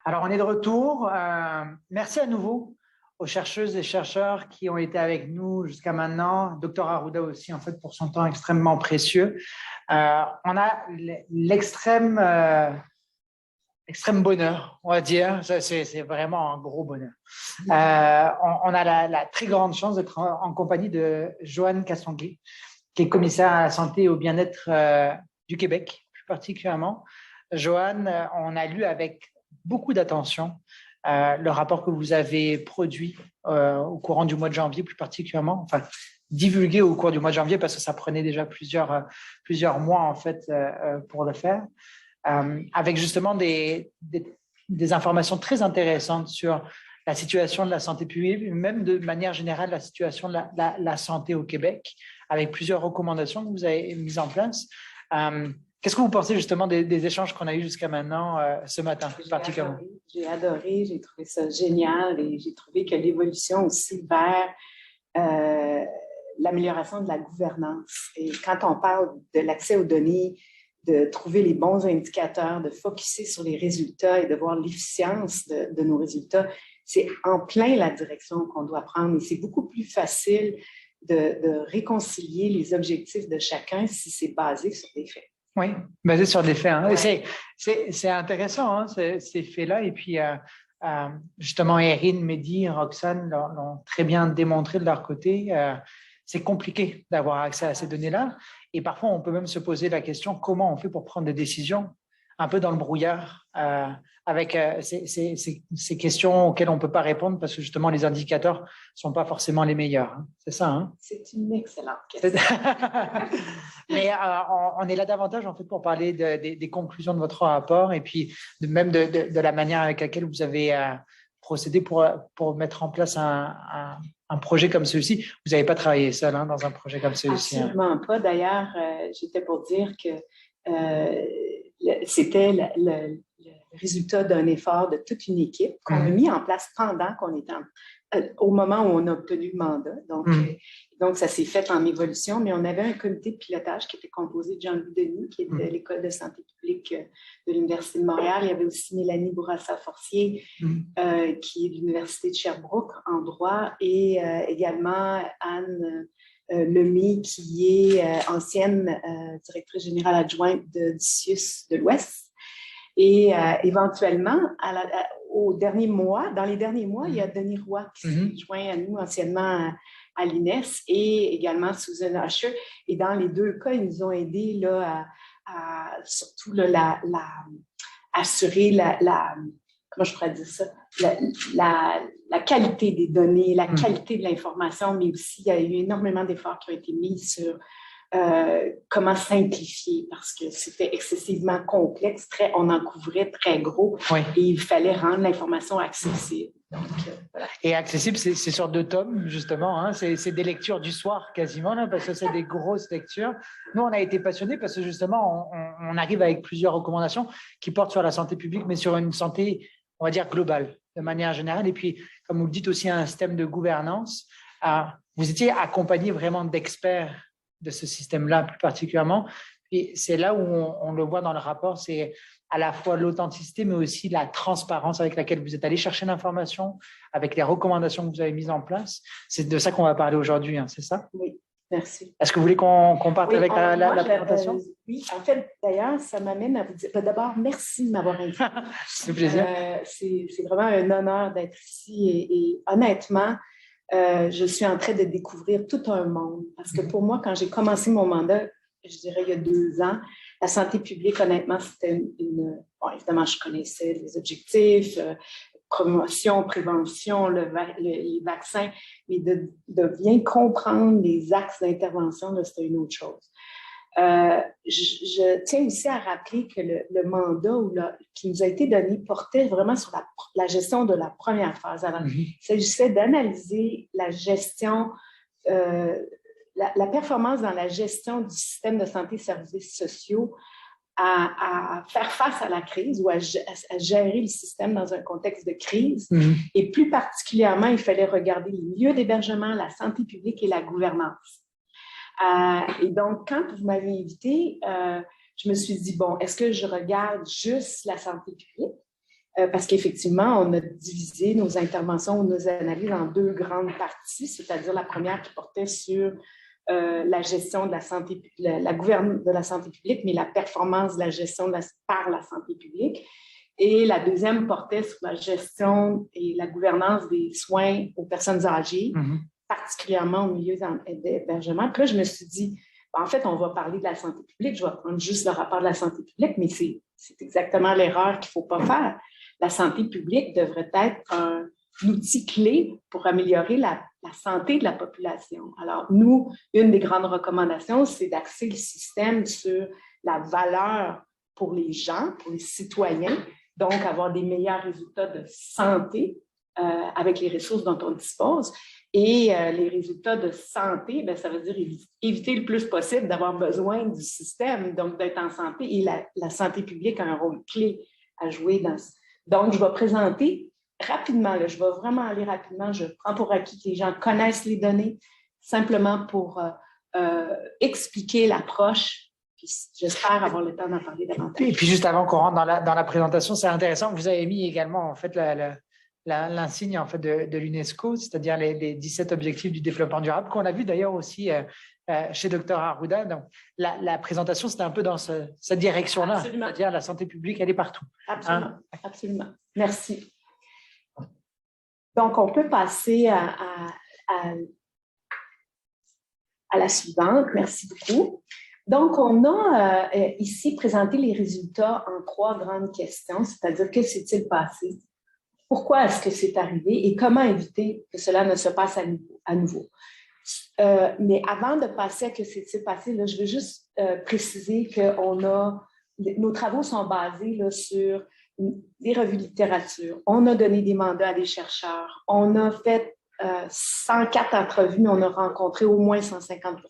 Alors, on est de retour. Merci à nouveau aux chercheuses et chercheurs qui ont été avec nous jusqu'à maintenant. Dr Arruda aussi, en fait, pour son temps extrêmement précieux. On a extrême bonheur, on va dire. C'est vraiment un gros bonheur. On a la très grande chance d'être en compagnie de Joanne Castonguay, qui est commissaire à la santé et au bien-être du Québec, plus particulièrement. Joanne, on a lu avec beaucoup d'attention le rapport que vous avez produit au courant du mois de janvier, plus particulièrement, enfin divulgué au cours du mois de janvier parce que ça prenait déjà plusieurs mois en fait pour le faire, avec justement des informations très intéressantes sur la situation de la santé publique, même de manière générale la situation de la santé au Québec, avec plusieurs recommandations que vous avez mises en place. Qu'est-ce que vous pensez justement des échanges qu'on a eus jusqu'à maintenant ce matin, particulièrement? J'ai adoré, j'ai trouvé ça génial et j'ai trouvé que l'évolution aussi vers l'amélioration de la gouvernance. Et quand on parle de l'accès aux données, de trouver les bons indicateurs, de focusser sur les résultats et de voir l'efficience de nos résultats, c'est en plein la direction qu'on doit prendre. Et c'est beaucoup plus facile de réconcilier les objectifs de chacun si c'est basé sur des faits. Oui, basé sur des faits. Hein. Ouais. C'est intéressant, hein, ces faits-là. Et puis, justement, Erin, Mehdi, Roxane l'ont très bien démontré de leur côté. C'est compliqué d'avoir accès à ces données-là. Et parfois, on peut même se poser la question, comment on fait pour prendre des décisions un peu dans le brouillard, avec ces questions auxquelles on ne peut pas répondre parce que justement, les indicateurs ne sont pas forcément les meilleurs. Hein. C'est ça, hein? C'est une excellente question. Mais on est là davantage en fait pour parler des conclusions de votre rapport et puis même de la manière avec laquelle vous avez procédé pour mettre en place un projet comme celui-ci. Vous n'avez pas travaillé seul hein, dans un projet comme celui-ci. Absolument pas. D'ailleurs, j'étais pour dire que c'était le résultat d'un effort de toute une équipe qu'on a mis en place pendant qu'on était au moment où on a obtenu le mandat. Donc, ça s'est fait en évolution, mais on avait un comité de pilotage qui était composé de Jean-Louis Denis, qui est de l'École de santé publique de l'Université de Montréal. Il y avait aussi Mélanie Bourassa-Forcier, qui est de l'Université de Sherbrooke en droit, et également Anne Lemay, qui est ancienne directrice générale adjointe du CIUS de l'Ouest. Et éventuellement, dans les derniers mois, il y a Denis Roy qui s'est joint à nous anciennement à l'INES et également Susan Usher. Et dans les deux cas, ils nous ont aidés là, à surtout là, assurer comment je pourrais dire ça, la qualité des données, la qualité de l'information, mais aussi il y a eu énormément d'efforts qui ont été mis sur comment simplifier parce que c'était excessivement complexe, on en couvrait très gros et il fallait rendre l'information accessible. Donc, voilà. Et accessible, c'est sur 2 tomes, justement. Hein, c'est des lectures du soir quasiment, là, parce que c'est des grosses lectures. Nous, on a été passionnés parce que justement, on arrive avec plusieurs recommandations qui portent sur la santé publique, mais sur une santé, on va dire, globale, de manière générale. Et puis, comme vous le dites aussi, un système de gouvernance. Vous étiez accompagné vraiment d'experts de ce système-là plus particulièrement. Et c'est là où on le voit dans le rapport, c'est à la fois l'authenticité, mais aussi la transparence avec laquelle vous êtes allé chercher l'information, avec les recommandations que vous avez mises en place. C'est de ça qu'on va parler aujourd'hui, hein, c'est ça? Oui, merci. Est-ce que vous voulez qu'on parte avec la présentation? Oui, en fait, d'ailleurs, ça m'amène à vous dire, d'abord, merci de m'avoir invité. C'est plaisir. C'est vraiment un honneur d'être ici et honnêtement, je suis en train de découvrir tout un monde. Parce que pour moi, quand j'ai commencé mon mandat, je dirais il y a 2 ans, la santé publique, honnêtement, c'était bon, évidemment, je connaissais les objectifs, promotion, prévention, les vaccins, mais de bien comprendre les axes d'intervention, c'était une autre chose. Je tiens aussi à rappeler que le mandat qui nous a été donné portait vraiment sur la gestion de la première phase. Alors, il s'agissait d'analyser la gestion, la performance dans la gestion du système de santé et services sociaux à faire face à la crise ou à gérer le système dans un contexte de crise. Et plus particulièrement, il fallait regarder les milieux d'hébergement, la santé publique et la gouvernance. Et donc, quand vous m'avez invité, je me suis dit, bon, est-ce que je regarde juste la santé publique parce qu'effectivement, on a divisé nos interventions ou nos analyses en deux grandes parties, c'est-à-dire la première qui portait sur la gestion de la santé, la gouvernance de la santé publique, mais la performance de la gestion par la santé publique. Et la deuxième portait sur la gestion et la gouvernance des soins aux personnes âgées, particulièrement au milieu d'hébergement. Puis là, je me suis dit, en fait, on va parler de la santé publique, je vais prendre juste le rapport de la santé publique, mais c'est exactement l'erreur qu'il ne faut pas faire. La santé publique devrait être un outil clé pour améliorer la santé de la population. Alors, nous, une des grandes recommandations, c'est d'axer le système sur la valeur pour les gens, pour les citoyens, donc avoir des meilleurs résultats de santé avec les ressources dont on dispose. Et les résultats de santé, bien, ça veut dire éviter le plus possible d'avoir besoin du système, donc d'être en santé. Et la santé publique a un rôle clé à jouer dans ça. Donc, je vais présenter rapidement, là, je vais vraiment aller rapidement. Je prends pour acquis que les gens connaissent les données, simplement pour expliquer l'approche. J'espère avoir le temps d'en parler davantage. Et puis, juste avant qu'on rentre dans la présentation, c'est intéressant, vous avez mis également, en fait, l'insigne en fait, de l'UNESCO, c'est-à-dire les 17 objectifs du développement durable, qu'on a vu d'ailleurs aussi chez Dr Arruda. Donc, la présentation, c'était un peu dans cette direction-là, c'est-à-dire la santé publique, elle est partout. Absolument, absolument. Merci. Donc, on peut passer à la suivante. Merci beaucoup. Donc, on a ici présenté les résultats en 3 grandes questions, c'est-à-dire que s'est-il passé? Pourquoi est-ce que c'est arrivé et comment éviter que cela ne se passe à nouveau? Mais avant de passer à que s'est-il passé, là, je veux juste préciser que nos travaux sont basés là, sur des revues de littérature. On a donné des mandats à des chercheurs. On a fait 104 entrevues, mais on a rencontré au moins 150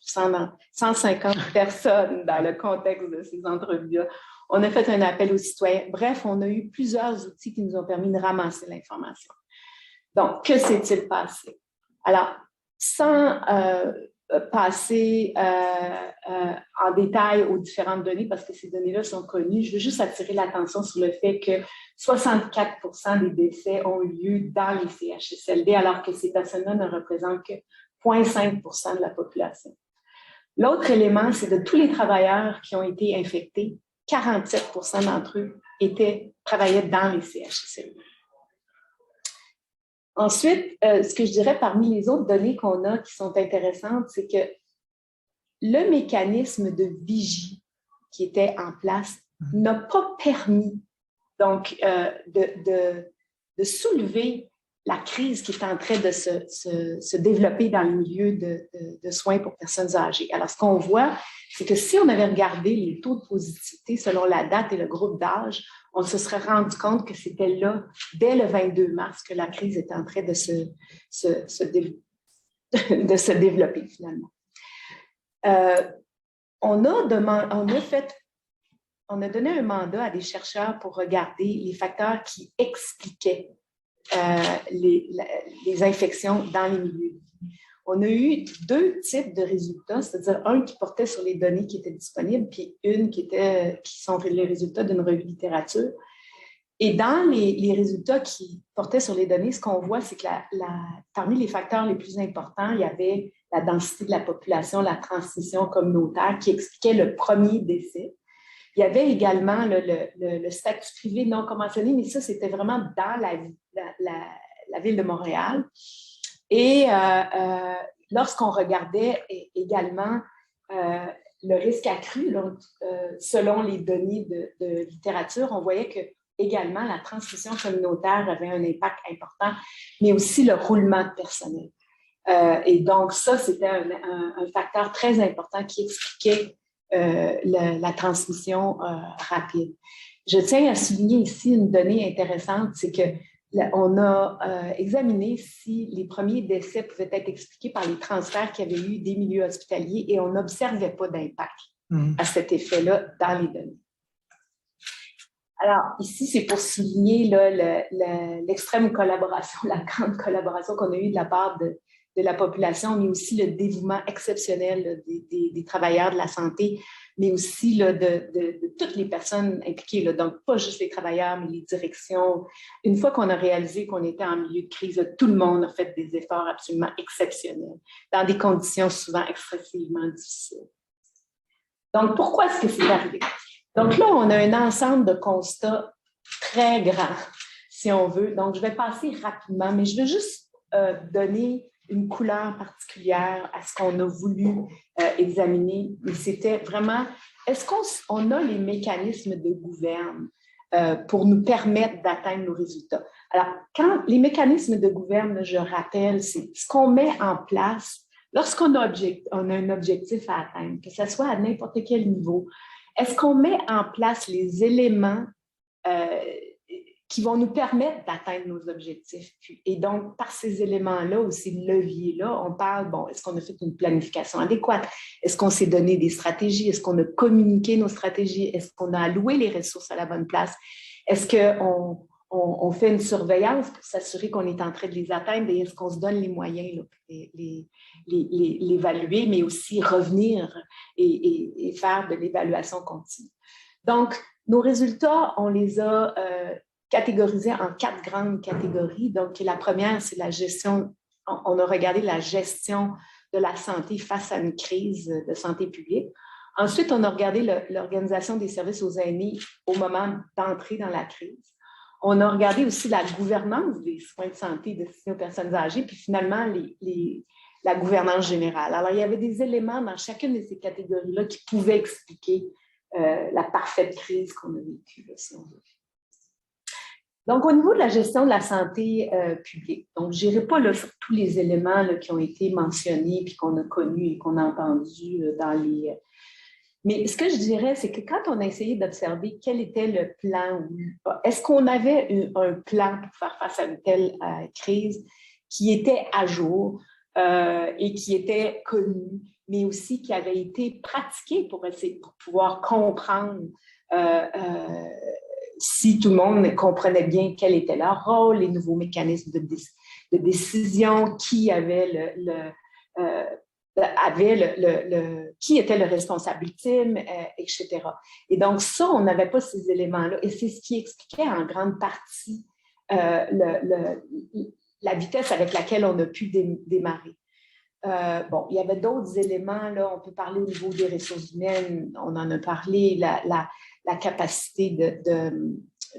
personnes dans le contexte de ces entrevues-là. On a fait un appel aux citoyens. Bref, on a eu plusieurs outils qui nous ont permis de ramasser l'information. Donc, que s'est-il passé? Alors, sans passer en détail aux différentes données, parce que ces données-là sont connues, je veux juste attirer l'attention sur le fait que 64% des décès ont eu lieu dans les CHSLD, alors que ces personnes-là ne représentent que 0,5% de la population. L'autre élément, c'est de tous les travailleurs qui ont été infectés, 47% d'entre eux travaillaient dans les CHSLD. Ensuite, ce que je dirais parmi les autres données qu'on a qui sont intéressantes, c'est que le mécanisme de vigie qui était en place n'a pas permis donc, de soulever la crise qui est en train de se développer dans le milieu de soins pour personnes âgées. Alors, ce qu'on voit, c'est que si on avait regardé les taux de positivité selon la date et le groupe d'âge, on se serait rendu compte que c'était là, dès le 22 mars, que la crise était en train de se développer, finalement. On a donné un mandat à des chercheurs pour regarder les facteurs qui expliquaient les infections dans les milieux. On a eu 2 types de résultats, c'est-à-dire un qui portait sur les données qui étaient disponibles, puis une qui sont les résultats d'une revue de littérature. Et dans les résultats qui portaient sur les données, ce qu'on voit, c'est que parmi les facteurs les plus importants, il y avait la densité de la population, la transmission communautaire qui expliquait le premier décès. Il y avait également le statut privé non conventionné, mais ça, c'était vraiment dans la ville de Montréal. Et lorsqu'on regardait également le risque accru, donc, selon les données de littérature, on voyait que également la transmission communautaire avait un impact important, mais aussi le roulement de personnel. Et donc, ça, c'était un facteur très important qui expliquait la transmission rapide. Je tiens à souligner ici une donnée intéressante, c'est que on a examiné si les premiers décès pouvaient être expliqués par les transferts qu'il y avait eu des milieux hospitaliers et on n'observait pas d'impact à cet effet-là dans les données. Alors, ici, c'est pour souligner l'extrême collaboration, la grande collaboration qu'on a eue de la part de la population, mais aussi le dévouement exceptionnel là, des travailleurs de la santé, mais aussi là, de toutes les personnes impliquées. Là. Donc, pas juste les travailleurs, mais les directions. Une fois qu'on a réalisé qu'on était en milieu de crise, là, tout le monde a fait des efforts absolument exceptionnels, dans des conditions souvent excessivement difficiles. Donc, pourquoi est-ce que c'est arrivé? Donc là, on a un ensemble de constats très grands, si on veut. Donc, je vais passer rapidement, mais je veux juste donner une couleur particulière à ce qu'on a voulu examiner. Mais c'était vraiment, est-ce qu'on a les mécanismes de gouverne pour nous permettre d'atteindre nos résultats? Alors, quand les mécanismes de gouverne, je rappelle, c'est ce qu'on met en place lorsqu'on a, on a un objectif à atteindre, que ce soit à n'importe quel niveau. Est-ce qu'on met en place les éléments qui vont nous permettre d'atteindre nos objectifs? Et donc, par ces éléments-là ou ces leviers-là, on parle, bon, est-ce qu'on a fait une planification adéquate? Est-ce qu'on s'est donné des stratégies? Est-ce qu'on a communiqué nos stratégies? Est-ce qu'on a alloué les ressources à la bonne place? Est-ce qu'on fait une surveillance pour s'assurer qu'on est en train de les atteindre? Et est-ce qu'on se donne les moyens là, pour l'évaluer, mais aussi revenir et faire de l'évaluation continue? Donc, nos résultats, on les a catégorisés en 4 grandes catégories. Donc, la première, c'est la gestion. On a regardé la gestion de la santé face à une crise de santé publique. Ensuite, on a regardé l'organisation des services aux aînés au moment d'entrer dans la crise. On a regardé aussi la gouvernance des soins de santé destinés aux personnes âgées, puis finalement, la gouvernance générale. Alors, il y avait des éléments dans chacune de ces catégories-là qui pouvaient expliquer la parfaite crise qu'on a vécue, là, si on veut. Donc, au niveau de la gestion de la santé publique, donc je n'irai pas là, sur tous les éléments là, qui ont été mentionnés puis qu'on a connus et qu'on a entendus dans les... Mais ce que je dirais, c'est que quand on a essayé d'observer quel était le plan, est-ce qu'on avait un plan pour faire face à une telle crise qui était à jour et qui était connu, mais aussi qui avait été pratiqué pour pouvoir comprendre si tout le monde comprenait bien quel était leur rôle, les nouveaux mécanismes de décision, qui avait qui était le responsable ultime, etc. Et donc ça, on n'avait pas ces éléments-là. Et c'est ce qui expliquait en grande partie la vitesse avec laquelle on a pu démarrer. Bon, il y avait d'autres éléments, là, on peut parler au niveau des ressources humaines, on en a parlé, la capacité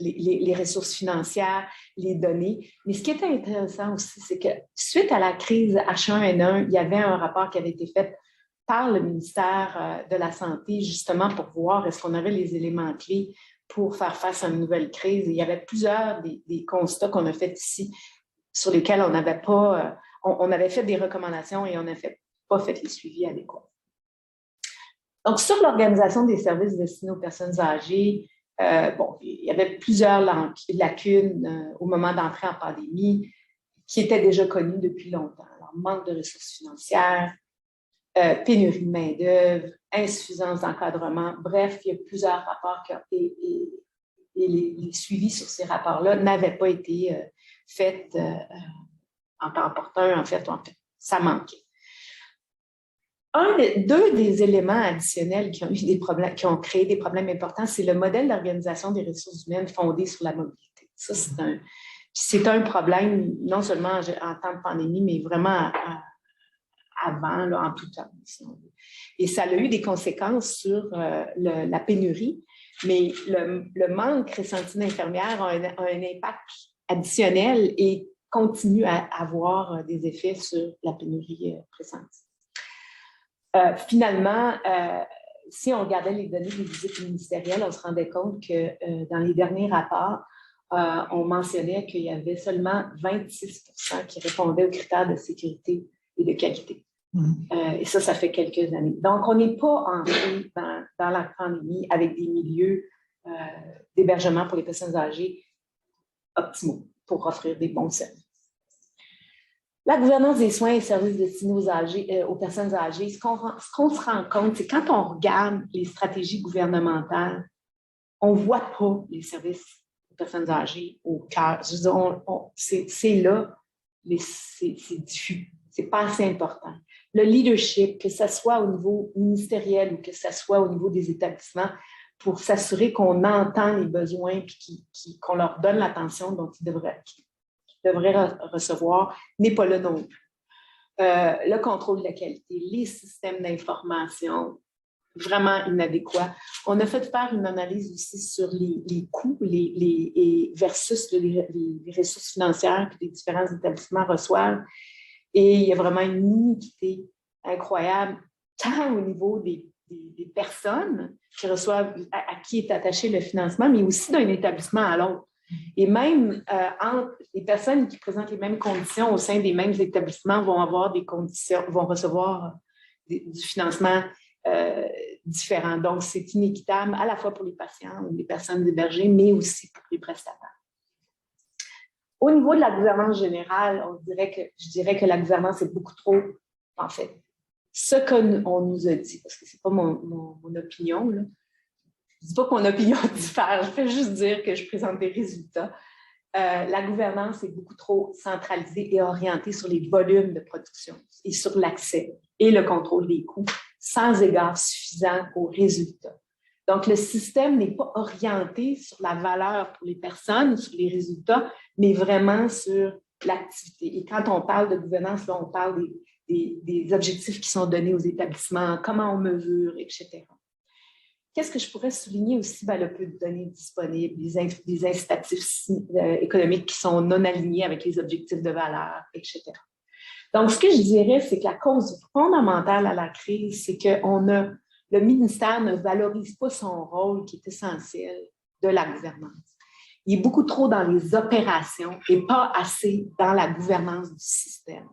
les ressources financières, les données. Mais ce qui était intéressant aussi, c'est que suite à la crise H1N1, il y avait un rapport qui avait été fait par le ministère de la Santé, justement pour voir est-ce qu'on avait les éléments clés pour faire face à une nouvelle crise. Et il y avait plusieurs des constats qu'on a faits ici sur lesquels on n'avait pas... on avait fait des recommandations et on n'avait pas fait les suivis adéquats. Donc, sur l'organisation des services destinés aux personnes âgées, bon, il y avait plusieurs lacunes au moment d'entrer en pandémie qui étaient déjà connues depuis longtemps. Alors, manque de ressources financières, pénurie de main-d'œuvre, insuffisance d'encadrement. Bref, il y a plusieurs rapports et les suivis sur ces rapports-là n'avaient pas été faits en temps opportun, en fait, ça manquait. Deux des éléments additionnels qui ont eu des problèmes, qui ont créé des problèmes importants, c'est le modèle d'organisation des ressources humaines fondé sur la mobilité. Ça, c'est un problème, non seulement en temps de pandémie, mais vraiment avant, là, en tout temps, si on veut. Et ça a eu des conséquences sur la pénurie, mais le manque ressenti d'infirmières a un impact additionnel et continue à avoir des effets sur la pénurie pressentie. Finalement, si on regardait les données des visites ministérielles, on se rendait compte que dans les derniers rapports, on mentionnait qu'il y avait seulement 26% qui répondaient aux critères de sécurité et de qualité. Et ça fait quelques années. Donc, on n'est pas entré dans la pandémie avec des milieux d'hébergement pour les personnes âgées optimaux pour offrir des bons services. La gouvernance des soins et services destinés aux personnes âgées, ce qu'on se rend compte, c'est quand on regarde les stratégies gouvernementales, on ne voit pas les services aux personnes âgées au cœur. C'est là, c'est diffus. c'est pas assez important. Le leadership, que ce soit au niveau ministériel ou que ce soit au niveau des établissements, pour s'assurer qu'on entend les besoins et qu'on leur donne l'attention dont ils devraient recevoir, n'est pas là non plus. Le contrôle de la qualité, les systèmes d'information, vraiment inadéquats. On a fait faire une analyse aussi sur les coûts versus les ressources financières que les différents établissements reçoivent. Et il y a vraiment une iniquité incroyable, tant au niveau des personnes qui reçoivent, à qui est attaché le financement, mais aussi d'un établissement à l'autre. Et même entre les personnes qui présentent les mêmes conditions au sein des mêmes établissements vont avoir des conditions, vont recevoir du financement différent. Donc, c'est inéquitable à la fois pour les patients ou les personnes hébergées, mais aussi pour les prestataires. Au niveau de la gouvernance générale, je dirais que la gouvernance est beaucoup trop, en fait, ce qu'on nous a dit, parce que ce n'est pas mon opinion, là. Je ne dis pas que mon opinion diffère, je fais juste dire que je présente des résultats. La gouvernance est beaucoup trop centralisée et orientée sur les volumes de production et sur l'accès et le contrôle des coûts, sans égard suffisant aux résultats. Donc, le système n'est pas orienté sur la valeur pour les personnes, sur les résultats, mais vraiment sur l'activité. Et quand on parle de gouvernance, là, on parle des objectifs qui sont donnés aux établissements, comment on mesure, etc. Qu'est-ce que je pourrais souligner aussi? Ben, le peu de données disponibles, des incitatifs économiques qui sont non alignés avec les objectifs de valeur, etc. Donc, ce que je dirais, c'est que la cause fondamentale à la crise, c'est que le ministère ne valorise pas son rôle qui est essentiel de la gouvernance. Il est beaucoup trop dans les opérations et pas assez dans la gouvernance du système.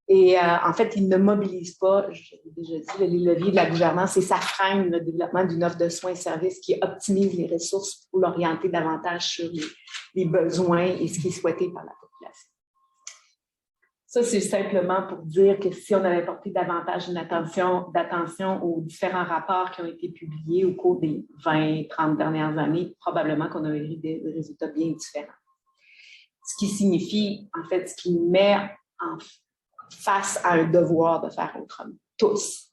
Et en fait, il ne mobilise pas, je l'ai déjà dit, les leviers de la gouvernance et ça freine le développement d'une offre de soins et services qui optimise les ressources pour l'orienter davantage sur les besoins et ce qui est souhaité par la population. Ça, c'est simplement pour dire que si on avait porté davantage d'attention aux différents rapports qui ont été publiés au cours des 20-30 dernières années, probablement qu'on aurait eu des résultats bien différents. Ce qui signifie, en fait, ce qui nous met face à un devoir de faire autrement. Tous,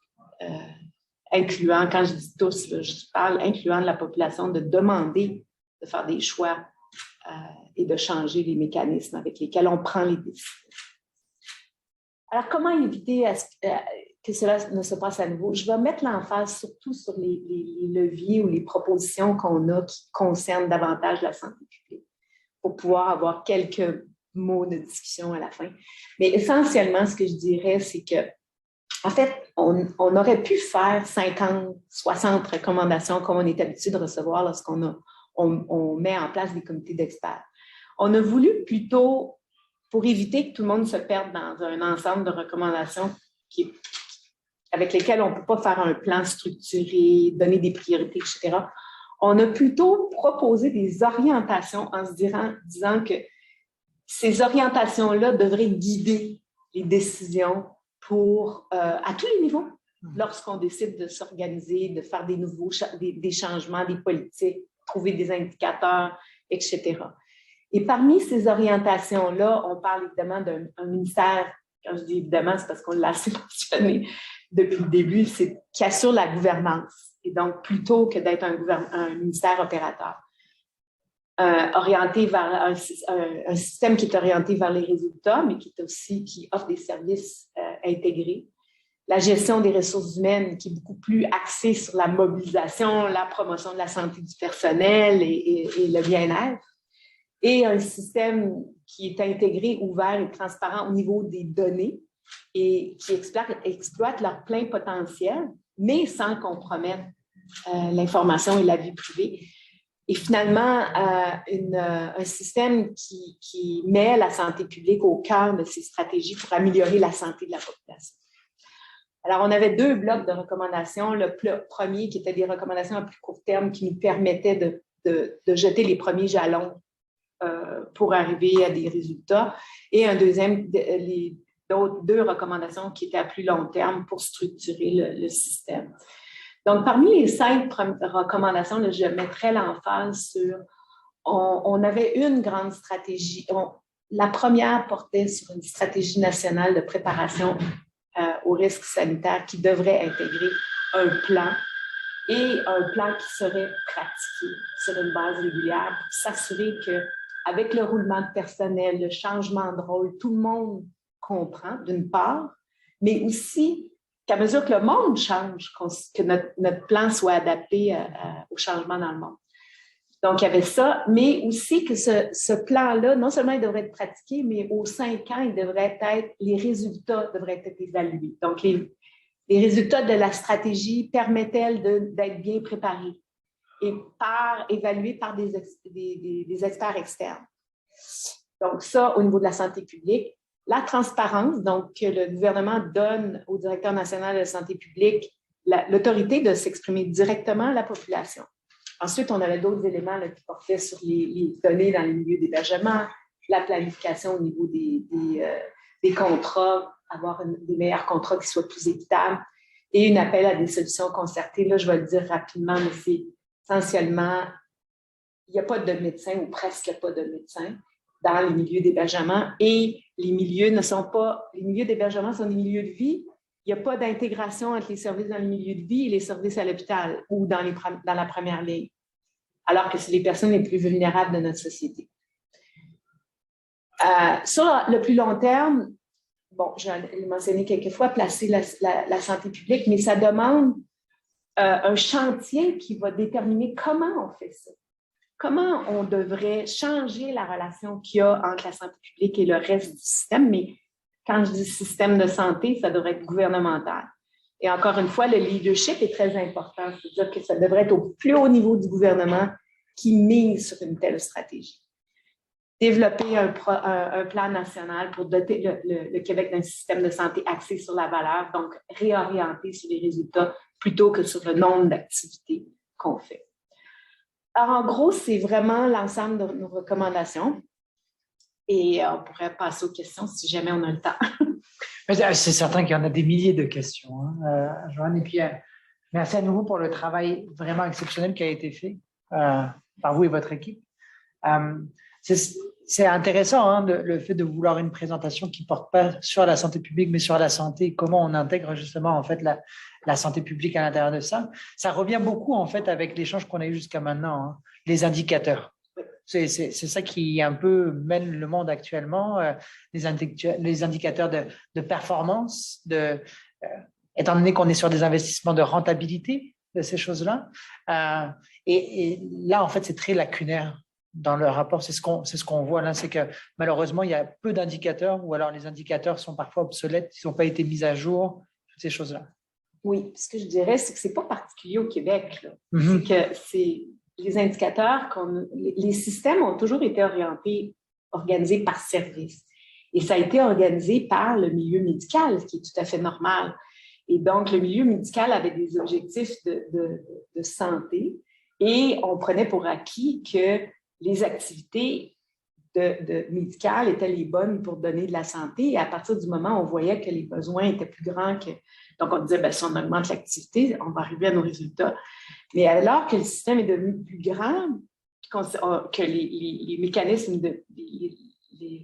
incluant, quand je dis tous, là, je parle incluant la population, de demander de faire des choix et de changer les mécanismes avec lesquels on prend les décisions. Alors, comment éviter que cela ne se passe à nouveau? Je vais mettre l'emphase surtout sur les leviers ou les propositions qu'on a qui concernent davantage la santé publique pour pouvoir avoir quelques mots de discussion à la fin. Mais essentiellement, ce que je dirais, c'est que, en fait, on aurait pu faire 50, 60 recommandations comme on est habitué de recevoir lorsqu'on met en place des comités d'experts. On a voulu plutôt, pour éviter que tout le monde se perde dans un ensemble de recommandations avec lesquelles on ne peut pas faire un plan structuré, donner des priorités, etc., on a plutôt proposé des orientations en se disant que ces orientations-là devraient guider les décisions à tous les niveaux, lorsqu'on décide de s'organiser, de faire des changements, des politiques, trouver des indicateurs, etc. Et parmi ces orientations-là, on parle évidemment d'un ministère, quand je dis évidemment, c'est parce qu'on l'a assez mentionné depuis le début, qui assure la gouvernance. Et donc, plutôt que d'être un ministère opérateur. Orienté vers un système qui est orienté vers les résultats, mais qui offre des services intégrés. La gestion des ressources humaines qui est beaucoup plus axée sur la mobilisation, la promotion de la santé du personnel et le bien-être. Et un système qui est intégré, ouvert et transparent au niveau des données et qui exploite leur plein potentiel, mais sans compromettre l'information et la vie privée. Et finalement, un système qui met la santé publique au cœur de ses stratégies pour améliorer la santé de la population. Alors, on avait 2 blocs de recommandations. Le premier, qui était des recommandations à plus court terme, qui nous permettaient de jeter les premiers jalons pour arriver à des résultats. Et un deuxième, les 2 recommandations qui étaient à plus long terme pour structurer le système. Donc, parmi les 5 recommandations, là, je mettrais l'emphase sur, on avait une grande stratégie, La première portait sur une stratégie nationale de préparation aux risques sanitaires qui devrait intégrer un plan et un plan qui serait pratiqué sur une base régulière pour s'assurer qu'avec le roulement de personnel, le changement de rôle, tout le monde comprend, d'une part, mais aussi qu'à mesure que le monde change, que notre plan soit adapté au changement dans le monde. Donc, il y avait ça, mais aussi que ce plan-là, non seulement il devrait être pratiqué, mais aux 5 ans, les résultats devraient être évalués. Donc, les résultats de la stratégie permettent-elles d'être bien préparés et évalués par des experts externes. Donc, ça, au niveau de la santé publique. La transparence, donc, que le gouvernement donne au directeur national de la santé publique l'autorité de s'exprimer directement à la population. Ensuite, on avait d'autres éléments là, qui portaient sur les données dans les milieux d'hébergement, la planification au niveau des contrats, avoir des meilleurs contrats qui soient plus équitables et un appel à des solutions concertées. Là, je vais le dire rapidement, mais c'est essentiellement, il n'y a pas de médecin ou presque pas de médecin dans les milieux d'hébergement et les milieux d'hébergement sont des milieux de vie. Il n'y a pas d'intégration entre les services dans les milieux de vie et les services à l'hôpital ou dans la première ligne, alors que c'est les personnes les plus vulnérables de notre société. Sur le plus long terme, bon, j'ai mentionné quelques fois, placer la santé publique, mais ça demande un chantier qui va déterminer comment on fait ça. Comment on devrait changer la relation qu'il y a entre la santé publique et le reste du système, mais quand je dis système de santé, ça devrait être gouvernemental. Et encore une fois, le leadership est très important, c'est-à-dire que ça devrait être au plus haut niveau du gouvernement qui mise sur une telle stratégie. Développer un plan national pour doter le Québec d'un système de santé axé sur la valeur, donc réorienté sur les résultats plutôt que sur le nombre d'activités qu'on fait. Alors, en gros, c'est vraiment l'ensemble de nos recommandations. Et on pourrait passer aux questions si jamais on a le temps. C'est certain qu'il y en a des milliers de questions, Joanne. Et puis, merci à nouveau pour le travail vraiment exceptionnel qui a été fait par vous et votre équipe. C'est intéressant, le fait de vouloir une présentation qui ne porte pas sur la santé publique, mais sur la santé, comment on intègre justement en fait la santé publique à l'intérieur de ça. Ça revient beaucoup en fait avec l'échange qu'on a eu jusqu'à maintenant, les indicateurs. C'est ça qui un peu mène le monde actuellement, les indicateurs de performance, étant donné qu'on est sur des investissements de rentabilité de ces choses-là. Et là, en fait, c'est très lacunaire dans le rapport. C'est ce qu'on voit là, c'est que malheureusement, il y a peu d'indicateurs ou alors les indicateurs sont parfois obsolètes, ils n'ont pas été mis à jour, toutes ces choses-là. Oui, ce que je dirais, c'est que ce n'est pas particulier au Québec. Là. C'est que les indicateurs, les systèmes ont toujours été organisés par service. Et ça a été organisé par le milieu médical, ce qui est tout à fait normal. Et donc, le milieu médical avait des objectifs de santé et on prenait pour acquis que les activités médicales étaient les bonnes pour donner de la santé. Et à partir du moment où on voyait que les besoins étaient plus grands que... Donc, on disait, bien, si on augmente l'activité, on va arriver à nos résultats. Mais alors que le système est devenu plus grand, que les mécanismes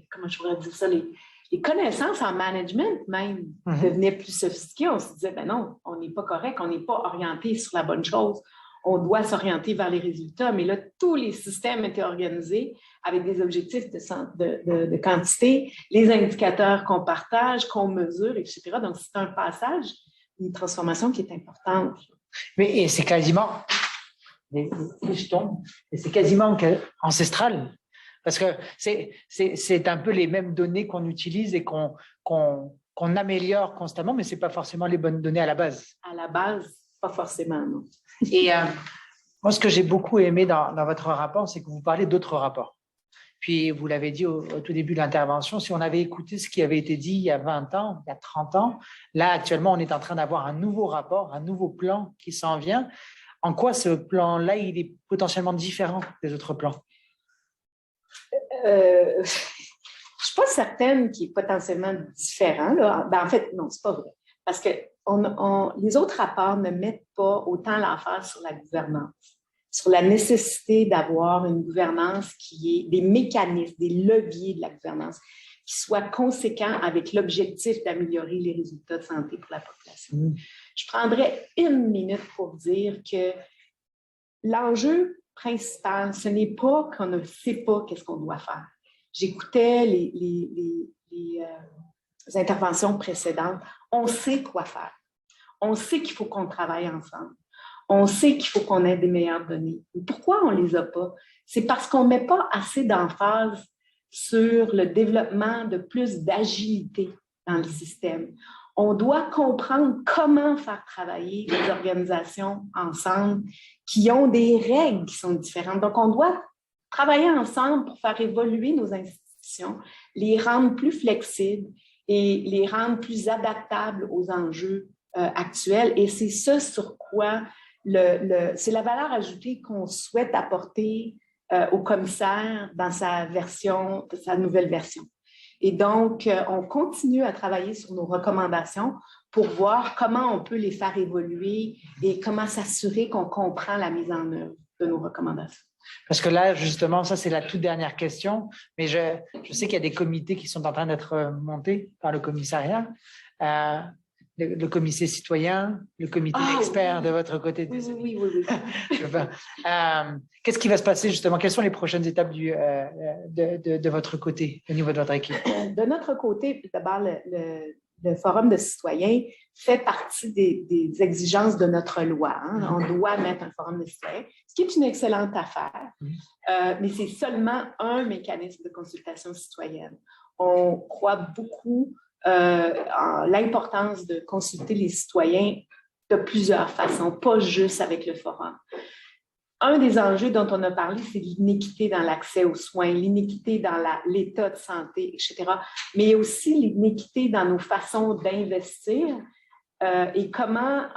comment je pourrais dire ça, les connaissances en management même devenaient plus sophistiquées, on se disait, ben non, on n'est pas correct, on n'est pas orienté sur la bonne chose. On doit s'orienter vers les résultats. Mais là, tous les systèmes étaient organisés avec des objectifs de quantité, les indicateurs qu'on partage, qu'on mesure, etc. Donc, c'est un passage, une transformation qui est importante. Mais c'est quasiment, je tombe, et c'est quasiment ancestral, parce que c'est un peu les mêmes données qu'on utilise et qu'on améliore constamment, mais ce n'est pas forcément les bonnes données à la base. À la base, pas forcément, non. Et moi, ce que j'ai beaucoup aimé dans votre rapport, c'est que vous parlez d'autres rapports. Puis, vous l'avez dit au tout début de l'intervention, si on avait écouté ce qui avait été dit il y a 20 ans, il y a 30 ans, là, actuellement, on est en train d'avoir un nouveau rapport, un nouveau plan qui s'en vient. En quoi ce plan-là, il est potentiellement différent des autres plans? Je ne suis pas certaine qu'il est potentiellement différent. Là. Ben, en fait, non, ce n'est pas vrai. Parce que les autres rapports ne mettent pas autant l'emphase sur la gouvernance. sur la nécessité d'avoir une gouvernance qui est des mécanismes, des leviers de la gouvernance qui soient conséquents avec l'objectif d'améliorer les résultats de santé pour la population. Je prendrais 1 minute pour dire que l'enjeu principal, ce n'est pas qu'on ne sait pas qu'est-ce qu'on doit faire. J'écoutais les interventions précédentes. On sait quoi faire. On sait qu'il faut qu'on travaille ensemble. On sait qu'il faut qu'on ait des meilleures données. Pourquoi on ne les a pas? C'est parce qu'on ne met pas assez d'emphase sur le développement de plus d'agilité dans le système. On doit comprendre comment faire travailler les organisations ensemble qui ont des règles qui sont différentes. Donc, on doit travailler ensemble pour faire évoluer nos institutions, les rendre plus flexibles et les rendre plus adaptables aux enjeux actuels. Et c'est ça sur quoi c'est la valeur ajoutée qu'on souhaite apporter au commissaire dans sa nouvelle version. Et donc, on continue à travailler sur nos recommandations pour voir comment on peut les faire évoluer et comment s'assurer qu'on comprend la mise en œuvre de nos recommandations. Parce que là, justement, ça, c'est la toute dernière question, mais je sais qu'il y a des comités qui sont en train d'être montés par le commissariat. Le comité citoyen, le comité d'experts de votre côté. Oui. Qu'est-ce qui va se passer justement? Quelles sont les prochaines étapes de votre côté, au niveau de votre équipe? De notre côté, d'abord, le Forum de citoyens fait partie des exigences de notre loi. On doit mettre un Forum de citoyens, ce qui est une excellente affaire, mais c'est seulement un mécanisme de consultation citoyenne. On croit beaucoup l'importance de consulter les citoyens de plusieurs façons, pas juste avec le forum. Un des enjeux dont on a parlé, c'est l'inéquité dans l'accès aux soins, l'inéquité dans l'état de santé, etc. Mais aussi l'inéquité dans nos façons d'investir et comment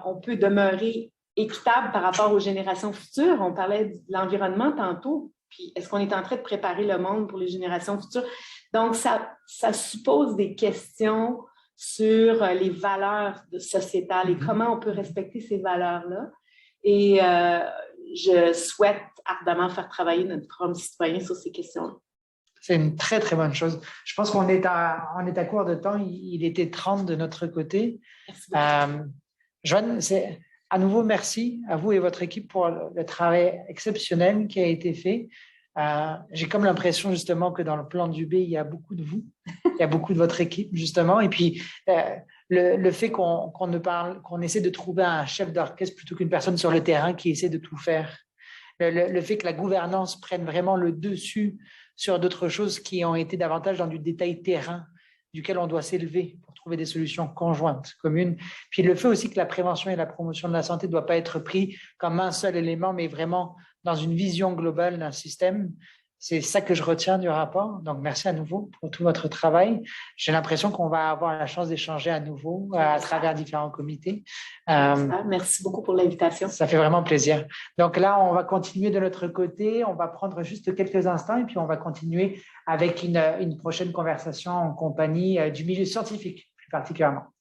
on peut demeurer équitable par rapport aux générations futures. On parlait de l'environnement tantôt, puis est-ce qu'on est en train de préparer le monde pour les générations futures? Donc, ça suppose des questions sur les valeurs sociétales et comment on peut respecter ces valeurs-là. Et je souhaite ardemment faire travailler notre forum citoyen sur ces questions-là. C'est une très, très bonne chose. Je pense qu'on est à court de temps. Il était 30 de notre côté. Joanne, à nouveau, merci à vous et votre équipe pour le travail exceptionnel qui a été fait. J'ai comme l'impression justement que dans le plan du B, il y a beaucoup de vous, il y a beaucoup de votre équipe justement, et puis le fait qu'on essaie de trouver un chef d'orchestre plutôt qu'une personne sur le terrain qui essaie de tout faire, le fait que la gouvernance prenne vraiment le dessus sur d'autres choses qui ont été davantage dans du détail terrain, duquel on doit s'élever pour trouver des solutions conjointes, communes. Puis le fait aussi que la prévention et la promotion de la santé ne doivent pas être pris comme un seul élément, mais vraiment dans une vision globale d'un système. C'est ça que je retiens du rapport. Donc, merci à nouveau pour tout votre travail. J'ai l'impression qu'on va avoir la chance d'échanger à nouveau à travers différents comités. Merci beaucoup pour l'invitation. Ça fait vraiment plaisir. Donc là, on va continuer de notre côté. On va prendre juste quelques instants et puis on va continuer avec une prochaine conversation en compagnie du milieu scientifique, plus particulièrement.